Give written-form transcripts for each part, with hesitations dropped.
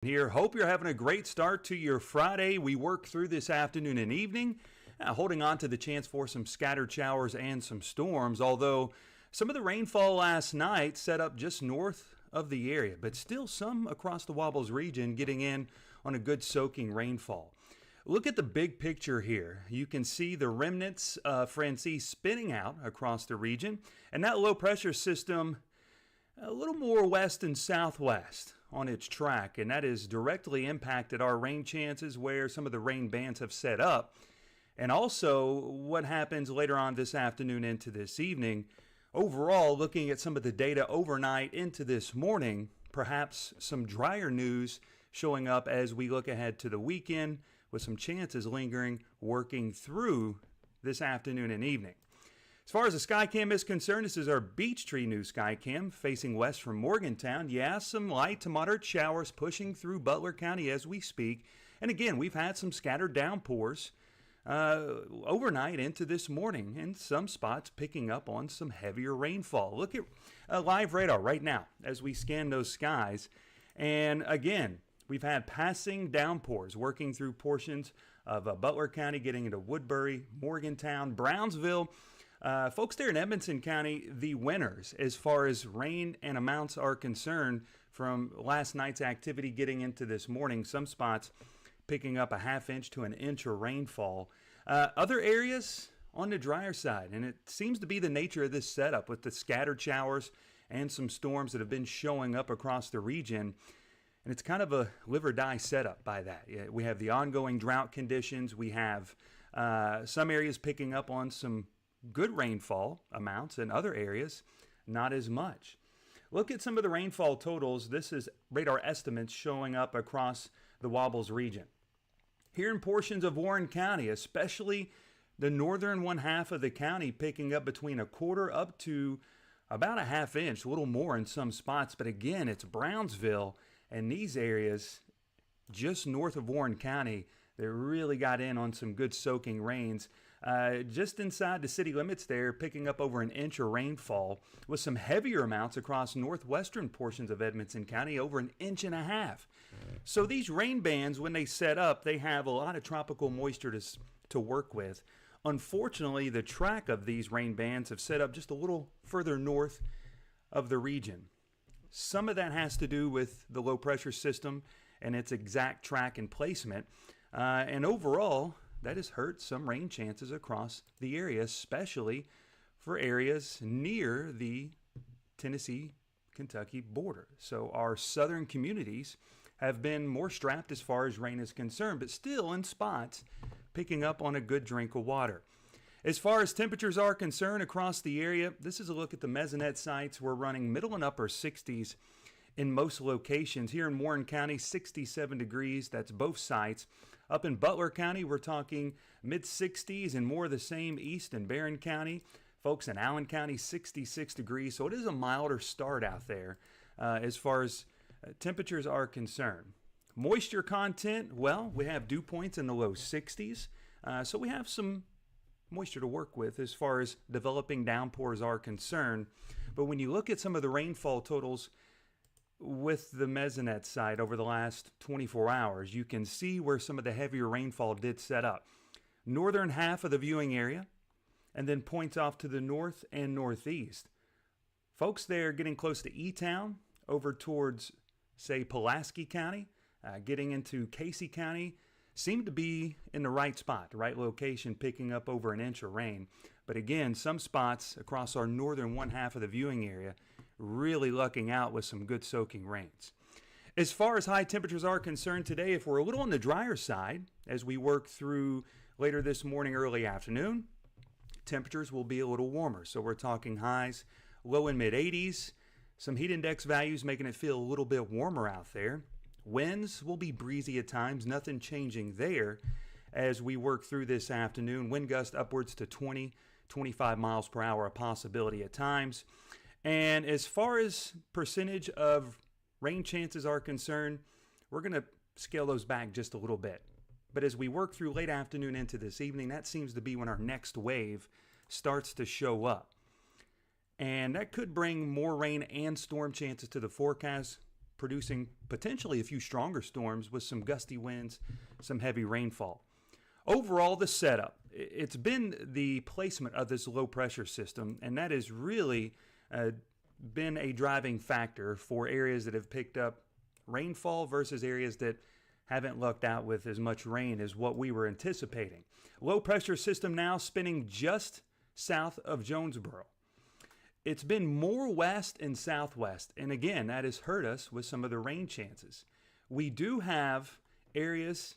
Here. Hope you're having a great start to your Friday. We work through this afternoon and evening, holding on to the chance for some scattered showers and some storms, although some of the rainfall last night set up just north of the area, but still some across the Wobbles region getting in on a good soaking rainfall. Look at the big picture here. You can see the remnants of Francine spinning out across the region, and that low pressure system a little more west and southwest on its track, and that has directly impacted our rain chances where some of the rain bands have set up, and also what happens later on this afternoon into this evening. Overall, looking at some of the data overnight into this morning, perhaps some drier news showing up as we look ahead to the weekend, with some chances lingering working through this afternoon and evening. As far as the Skycam is concerned, this is our Beech Tree new Skycam facing west from Morgantown. Yeah, some light to moderate showers pushing through Butler County as we speak. And again, we've had some scattered downpours overnight into this morning, and some spots picking up on some heavier rainfall. Look at live radar right now as we scan those skies. And again, we've had passing downpours working through portions of Butler County, getting into Woodbury, Morgantown, Brownsville. Folks there in Edmonson County, the winners as far as rain and amounts are concerned from last night's activity getting into this morning. Some spots picking up a half inch to an inch of rainfall. Other areas on the drier side, and it seems to be the nature of this setup with the scattered showers and some storms that have been showing up across the region. And it's kind of a live or die setup by that. We have the ongoing drought conditions. We have some areas picking up on some good rainfall amounts, and other areas not as much. Look at some of the rainfall totals. This is radar estimates showing up across the Wobbles region. Here in portions of Warren County, especially the northern one half of the county, picking up between a quarter up to about a half inch, a little more in some spots. But again, it's Brownsville and these areas just north of Warren County that really got in on some good soaking rains. Just inside the city limits there, picking up over an inch of rainfall, with some heavier amounts across northwestern portions of Edmonson County, over an inch and a half. So these rain bands, when they set up, they have a lot of tropical moisture to work with. Unfortunately, the track of these rain bands have set up just a little further north of the region. Some of that has to do with the low pressure system and its exact track and placement. And overall, that has hurt some rain chances across the area, especially for areas near the Tennessee-Kentucky border. So our southern communities have been more strapped as far as rain is concerned, but still in spots picking up on a good drink of water. As far as temperatures are concerned across the area, this is a look at the mesonet sites. We're running middle and upper 60s in most locations. Here in Warren County, 67 degrees. That's both sites. Up in Butler County, we're talking mid-60s and more of the same east in Barron County. Folks in Allen County, 66 degrees. So it is a milder start out there as far as temperatures are concerned. Moisture content, well, we have dew points in the low 60s. So we have some moisture to work with as far as developing downpours are concerned. But when you look at some of the rainfall totals with the mesonet side over the last 24 hours, you can see where some of the heavier rainfall did set up. Northern half of the viewing area, and then points off to the north and northeast. Folks there getting close to E-Town, over towards, say, Pulaski County, getting into Casey County, seem to be in the right spot, the right location, picking up over an inch of rain. But again, some spots across our northern one half of the viewing area really lucking out with some good soaking rains. As far as high temperatures are concerned today, if we're a little on the drier side as we work through later this morning, early afternoon, temperatures will be a little warmer. So we're talking highs, low and mid 80s, some heat index values making it feel a little bit warmer out there. Winds will be breezy at times, nothing changing there as we work through this afternoon. Wind gust upwards to 20, 25 miles per hour, a possibility at times. And as far as percentage of rain chances are concerned, we're going to scale those back just a little bit. But as we work through late afternoon into this evening, that seems to be when our next wave starts to show up. And that could bring more rain and storm chances to the forecast, producing potentially a few stronger storms with some gusty winds, some heavy rainfall. Overall, the setup, it's been the placement of this low pressure system, and that has really been a driving factor for areas that have picked up rainfall versus areas that haven't lucked out with as much rain as what we were anticipating. Low pressure system now spinning just south of Jonesboro. It's been more west and southwest, and again, that has hurt us with some of the rain chances. We do have areas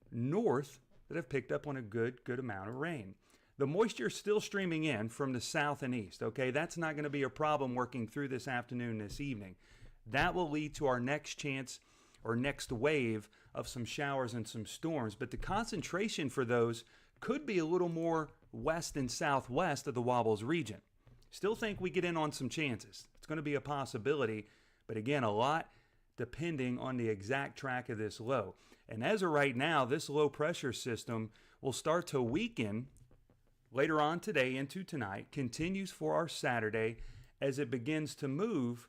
north that have picked up on a good amount of rain. The moisture is still streaming in from the south and east, okay? That's not going to be a problem working through this afternoon, this evening. That will lead to our next chance or next wave of some showers and some storms, but the concentration for those could be a little more west and southwest of the Wobbles region. Still think we get in on some chances. It's going to be a possibility, but again, a lot depending on the exact track of this low. And as of right now, this low pressure system will start to weaken later on today into tonight, continues for our Saturday as it begins to move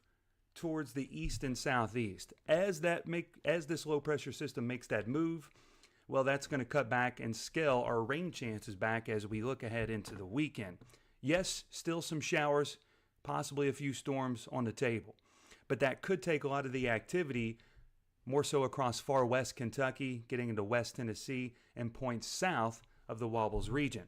towards the east and southeast. As this low pressure system makes that move, well, that's going to cut back and scale our rain chances back as we look ahead into the weekend. Yes, still some showers, possibly a few storms on the table, but that could take a lot of the activity more so across far west Kentucky, getting into West Tennessee, and points south of the Wobbles region.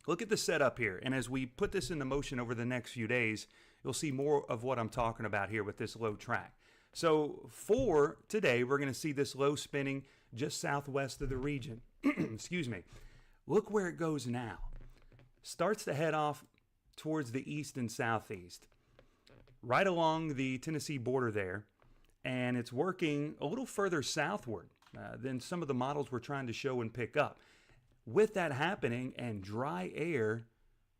Look at the setup here, and as we put this into motion over the next few days, you'll see more of what I'm talking about here with this low track. So for today, we're going to see this low spinning just southwest of the region. Excuse me. Look where it goes now. Starts to head off towards the east and southeast, right along the Tennessee border there, and it's working a little further southward than some of the models we're trying to show and pick up. With that happening and dry air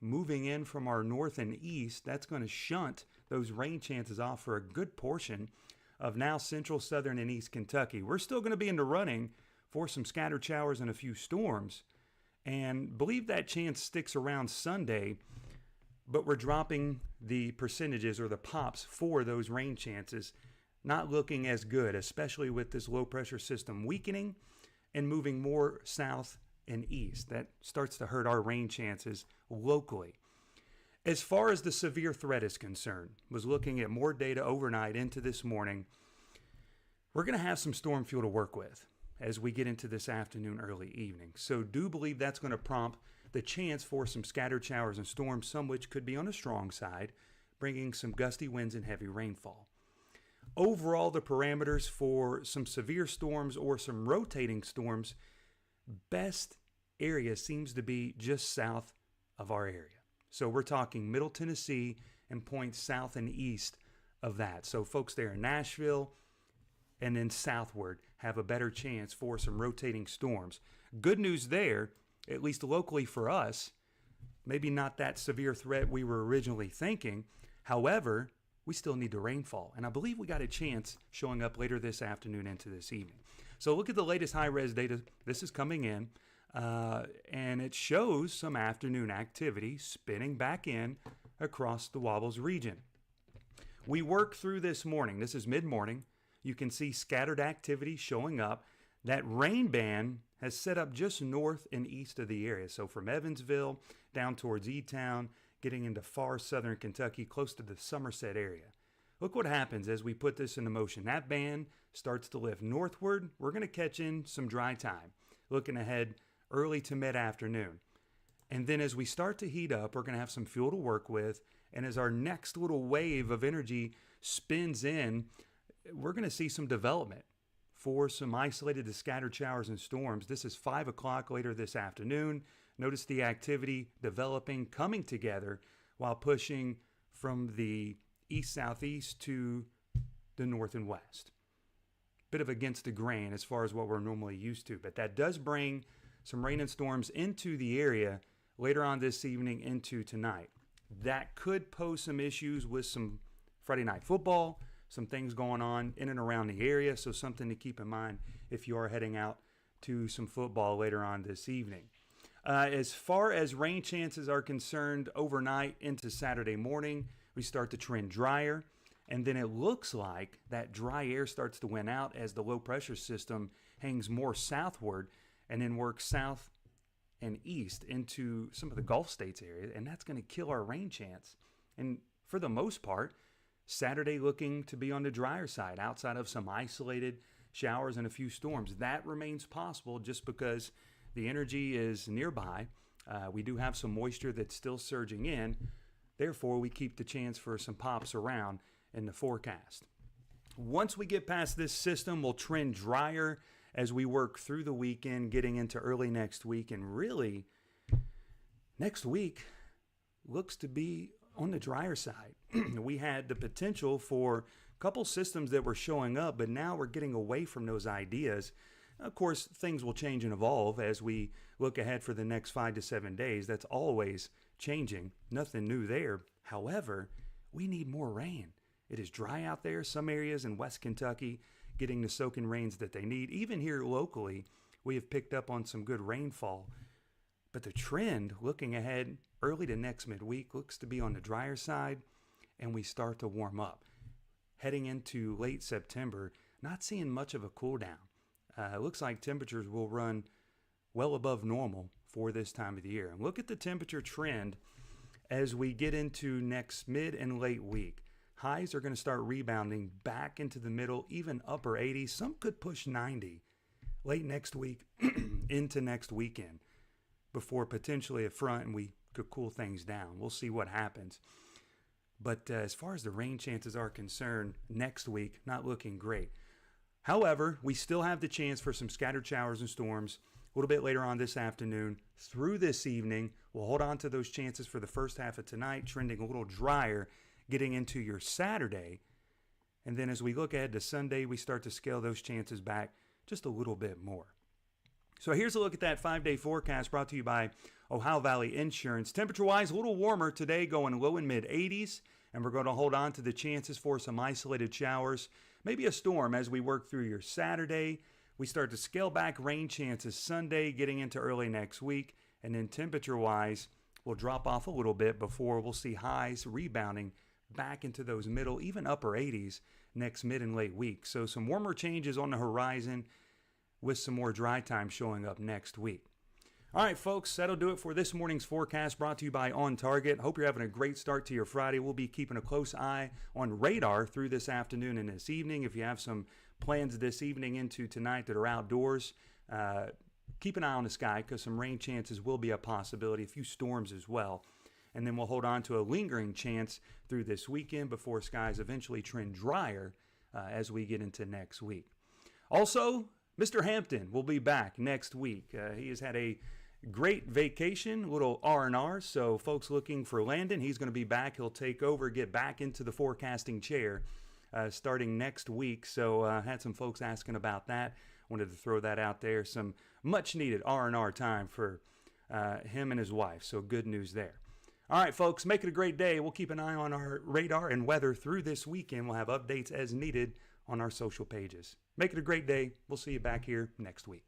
moving in from our north and east, that's going to shunt those rain chances off for a good portion of now central, southern, and east Kentucky. We're still going to be in the running for some scattered showers and a few storms, and believe that chance sticks around Sunday, but we're dropping the percentages or the pops for those rain chances, not looking as good, especially with this low pressure system weakening and moving more south and east. That starts to hurt our rain chances locally. As far as the severe threat is concerned, was looking at more data overnight into this morning. We're going to have some storm fuel to work with as we get into this afternoon, early evening. So do believe that's going to prompt the chance for some scattered showers and storms, some which could be on the strong side, bringing some gusty winds and heavy rainfall. Overall, the parameters for some severe storms or some rotating storms, best area seems to be just south of our area. So we're talking Middle Tennessee and points south and east of that. So folks there in Nashville and then southward have a better chance for some rotating storms. Good news there, at least locally for us, maybe not that severe threat we were originally thinking. However, we still need the rainfall. And I believe we got a chance showing up later this afternoon into this evening. So look at the latest high-res data. This is coming in, and it shows some afternoon activity spinning back in across the Wobbles region. We worked through this morning. This is mid-morning. You can see scattered activity showing up. That rain band has set up just north and east of the area. So from Evansville down towards E-Town, getting into far southern Kentucky, close to the Somerset area. Look what happens as we put this into motion. That band starts to lift northward. We're going to catch in some dry time, looking ahead early to mid-afternoon. And then as we start to heat up, we're going to have some fuel to work with. And as our next little wave of energy spins in, we're going to see some development for some isolated to scattered showers and storms. This is 5 o'clock later this afternoon. Notice the activity developing, coming together while pushing from the east-southeast to the north and west. Bit of against the grain as far as what we're normally used to, but that does bring some rain and storms into the area later on this evening into tonight. That could pose some issues with some Friday night football, some things going on in and around the area, so something to keep in mind if you are heading out to some football later on this evening. As far as rain chances are concerned, overnight into Saturday morning, we start to trend drier. And then it looks like that dry air starts to win out as the low pressure system hangs more southward and then works south and east into some of the Gulf states area. And that's going to kill our rain chance. And for the most part, Saturday looking to be on the drier side outside of some isolated showers and a few storms. That remains possible just because the energy is nearby. We do have some moisture that's still surging in. Therefore, we keep the chance for some pops around in the forecast. Once we get past this system, we'll trend drier as we work through the weekend, getting into early next week. And really, next week looks to be on the drier side. We had the potential for a couple systems that were showing up, but now we're getting away from those ideas. Of course, things will change and evolve as we look ahead for the next 5 to 7 days. That's always changing. Nothing new there. However, we need more rain. It is dry out there. Some areas in West Kentucky getting the soaking rains that they need. Even here locally, we have picked up on some good rainfall. But the trend, looking ahead early to next midweek, looks to be on the drier side, and we start to warm up. Heading into late September, not seeing much of a cool down. It looks like temperatures will run well above normal for this time of the year. And look at the temperature trend as we get into next mid and late week. Highs are going to start rebounding back into the middle, even upper 80s. Some could push 90 late next week into next weekend before potentially a front and we could cool things down. We'll see what happens. But as far as the rain chances are concerned, next week, not looking great. However, we still have the chance for some scattered showers and storms a little bit later on this afternoon through this evening. We'll hold on to those chances for the first half of tonight, trending a little drier, getting into your Saturday. And then as we look ahead to Sunday, we start to scale those chances back just a little bit more. So here's a look at that 5-day forecast brought to you by Ohio Valley Insurance. Temperature-wise, a little warmer today, going low and mid 80s. And we're going to hold on to the chances for some isolated showers, maybe a storm as we work through your Saturday. We start to scale back rain chances Sunday, getting into early next week. And then temperature-wise, we'll drop off a little bit before we'll see highs rebounding back into those middle, even upper 80s next mid and late week. So some warmer changes on the horizon with some more dry time showing up next week. All right, folks, that'll do it for this morning's forecast brought to you by On Target. Hope you're having a great start to your Friday. We'll be keeping a close eye on radar through this afternoon and this evening. If you have some plans this evening into tonight that are outdoors, keep an eye on the sky because some rain chances will be a possibility, a few storms as well. And then we'll hold on to a lingering chance through this weekend before skies eventually trend drier as we get into next week. Also, Mr. Hampton will be back next week. He has had a great vacation, a little R&R, so folks looking for Landon, he's going to be back. He'll take over, get back into the forecasting chair starting next week. So had some folks asking about that. Wanted to throw that out there. Some much-needed R&R time for him and his wife, so good news there. All right, folks, make it a great day. We'll keep an eye on our radar and weather through this weekend. We'll have updates as needed on our social pages. Make it a great day. We'll see you back here next week.